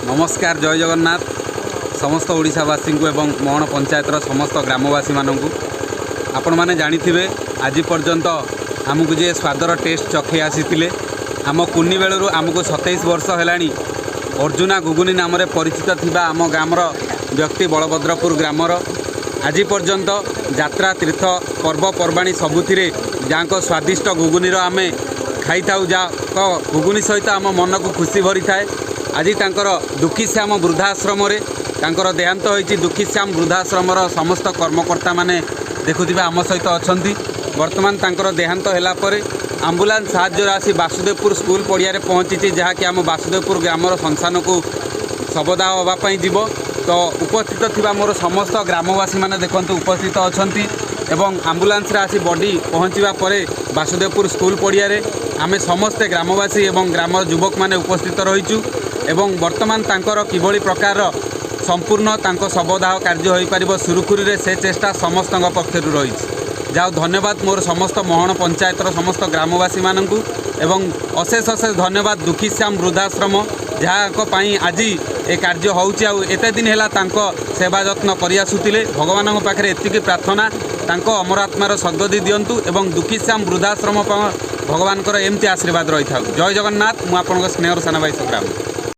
नमस्कार जय जगन्नाथ समस्त ओडिशावासी को एवं मोहन पंचायतर समस्त ग्रामवासी मानक आपण मैंने जानी आज पर्यंत आमको जे स्वादर टेस्ट चखे आसी आम कुन्नी बेलू आमको 27 वर्ष है अर्जुना गुगुनी नाम परिचित थिबा आम ग्रामर व्यक्ति बलभद्रपुर ग्रामर आज पर्यंत यात्रा तीर्थ पर्वपर्वाणी सबुथिरे जहाँ स्वादिष्ट गुगुनी आम खाई था गुगुनी सहित आम मन को खुशी भरी थाए। आज तांकर दुखीश्याम वृद्धाश्रम तांकर देहांत होइछि। दुखीश्याम वृद्धाश्रम समस्त कर्मकर्ता माने देखुथिबा आम सहित अछंती। वर्तमान तांकर देहांत होला परे आम्बुलांस साहाय्य राशि वासुदेवपुर स्कूल पड़िया रे पहुंची जहाँकि आम वासुदेवपुर ग्रामर संस्थान को शवदाह होगापाई जीव। तो उपस्थित थिबा मोर समस्त ग्रामवासी माने देखंतु उपस्थित अछंती एवं आम्बुलांस रे आसी बॉडी पहुंचीबा परे वासुदेवपुर स्कूल पड़िया रे आमे समस्ते ग्रामवासी एवं ग्रामर युवक माने उपस्थित रहिचु एवं वर्तमान तांकर किभଳି प्रकार संपूर्ण तांको शवदाह कार्य होई परिबो सुरुखुरी से चेष्टा समस्त पक्षरु रही। जाओ धन्यवाद मोर समस्त मोहन पंचायतर समस्त ग्रामवासी मानकु एवं अशेष अशेष धन्यवाद दुखीश्याम वृद्धाश्रम जहाँपाई आज ए कार्य होउछि। आ एते दिन हैला तांको सेवा जत्न करि आसुतिले। भगवान पाखे एतिकी प्रार्थना तांको अमरात्मार सद्गति दियंतु एवं दुखीश्याम वृद्धाश्रम भगवान एमती आशीर्वाद रही था। जय जगन्नाथ। मु आपनक स्नेहर साना भाई संग्राम।